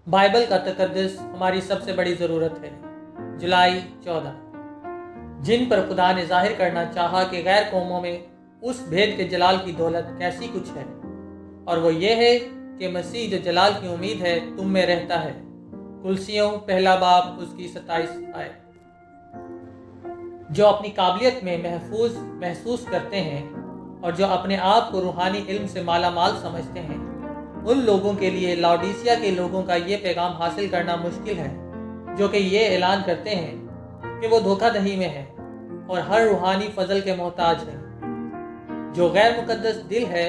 Bible کا تقدس ہماری سب سے بڑی ضرورت ہے۔ جولائی 14۔ جن پر خدا نے ظاہر کرنا چاہا کہ غیر قوموں میں اس بھید کے جلال کی دولت کیسی کچھ ہے، اور وہ یہ ہے کہ مسیح جو جلال کی امید ہے تم میں رہتا ہے۔ کلسیوں پہلا باب اس کی 27 آیت۔ جو اپنی قابلیت میں محفوظ محسوس کرتے ہیں اور جو اپنے آپ کو روحانی علم سے مالا مال سمجھتے ہیں، ان لوگوں کے لیے لاؤڈیسیا کے لوگوں کا یہ پیغام حاصل کرنا مشکل ہے، جو کہ یہ اعلان کرتے ہیں کہ وہ دھوکہ دہی میں ہیں اور ہر روحانی فضل کے محتاج ہیں۔ جو غیر مقدس دل ہے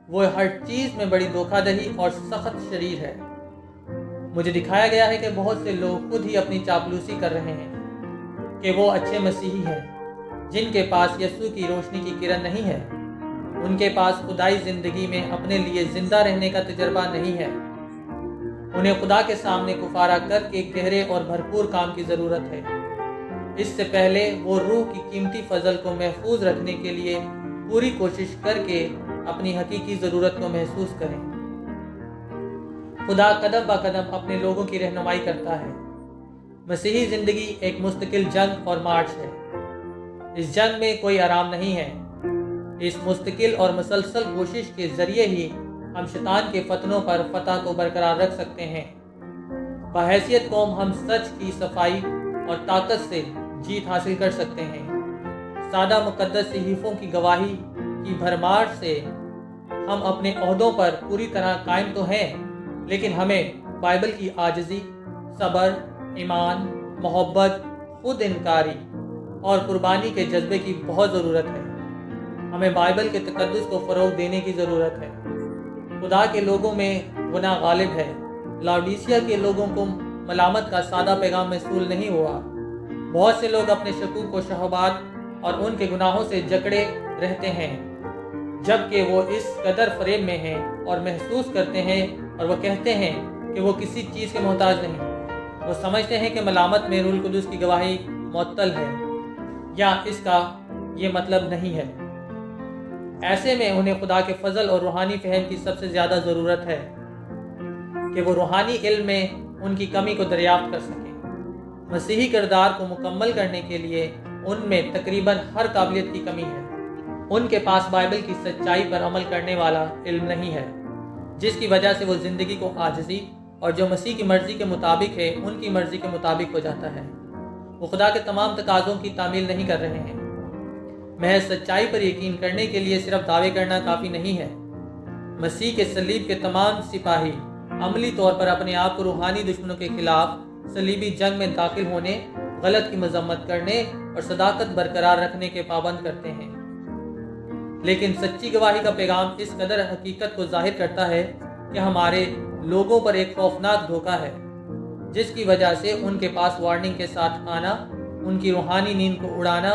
وہ ہر چیز میں بڑی دھوکہ دہی اور سخت شریر ہے۔ مجھے دکھایا گیا ہے کہ بہت سے لوگ خود ہی اپنی چاپلوسی کر رہے ہیں کہ وہ اچھے مسیحی ہیں، جن کے پاس یسوع کی روشنی کی کرن نہیں ہے۔ ان کے پاس خدائی زندگی میں اپنے لیے زندہ رہنے کا تجربہ نہیں ہے۔ انہیں خدا کے سامنے کفارہ کر کے گہرے اور بھرپور کام کی ضرورت ہے۔ اس سے پہلے وہ روح کی قیمتی فضل کو محفوظ رکھنے کے لیے پوری کوشش کر کے اپنی حقیقی ضرورت کو محسوس کریں۔ خدا قدم با قدم اپنے لوگوں کی رہنمائی کرتا ہے۔ مسیحی زندگی ایک مستقل جنگ اور مارچ ہے۔ اس جنگ میں کوئی آرام نہیں ہے۔ اس مستقل اور مسلسل کوشش کے ذریعے ہی ہم شیطان کے فتنوں پر فتح کو برقرار رکھ سکتے ہیں۔ بحیثیت قوم ہم سچ کی صفائی اور طاقت سے جیت حاصل کر سکتے ہیں۔ سادہ مقدس صحیفوں کی گواہی کی بھرمار سے ہم اپنے عہدوں پر پوری طرح قائم تو ہیں، لیکن ہمیں بائبل کی عاجزی، صبر، ایمان، محبت، خود انکاری اور قربانی کے جذبے کی بہت ضرورت ہے۔ ہمیں بائبل کے تقدس کو فروغ دینے کی ضرورت ہے۔ خدا کے لوگوں میں گناہ غالب ہے۔ لاؤڈیسیا کے لوگوں کو ملامت کا سادہ پیغام موصول نہیں ہوا۔ بہت سے لوگ اپنے شکوک و شبہات اور ان کے گناہوں سے جکڑے رہتے ہیں، جبکہ وہ اس قدر فریب میں ہیں اور محسوس کرتے ہیں اور وہ کہتے ہیں کہ وہ کسی چیز کے محتاج نہیں۔ وہ سمجھتے ہیں کہ ملامت میں روح القدس کی گواہی معطل ہے، یا اس کا یہ مطلب نہیں ہے۔ ایسے میں انہیں خدا کے فضل اور روحانی فہم کی سب سے زیادہ ضرورت ہے کہ وہ روحانی علم میں ان کی کمی کو دریافت کر سکیں۔ مسیحی کردار کو مکمل کرنے کے لیے ان میں تقریباً ہر قابلیت کی کمی ہے۔ ان کے پاس بائبل کی سچائی پر عمل کرنے والا علم نہیں ہے، جس کی وجہ سے وہ زندگی کو عاجزی اور جو مسیح کی مرضی کے مطابق ہے ان کی مرضی کے مطابق ہو جاتا ہے۔ وہ خدا کے تمام تقاضوں کی تعمیل نہیں کر رہے ہیں۔ محض سچائی پر یقین کرنے کے لیے صرف دعوے کرنا کافی نہیں ہے۔ مسیح کے صلیب کے تمام سپاہی عملی طور پر اپنے آپ کو روحانی دشمنوں کے خلاف صلیبی جنگ میں داخل ہونے، غلط کی مذمت کرنے اور صداقت برقرار رکھنے کے پابند کرتے ہیں۔ لیکن سچی گواہی کا پیغام اس قدر حقیقت کو ظاہر کرتا ہے کہ ہمارے لوگوں پر ایک خوفناک دھوکہ ہے، جس کی وجہ سے ان کے پاس وارننگ کے ساتھ آنا، ان کی روحانی نیند کو اڑانا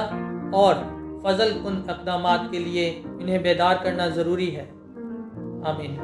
اور فضل کن اقدامات کے لیے انہیں بیدار کرنا ضروری ہے۔ آمین۔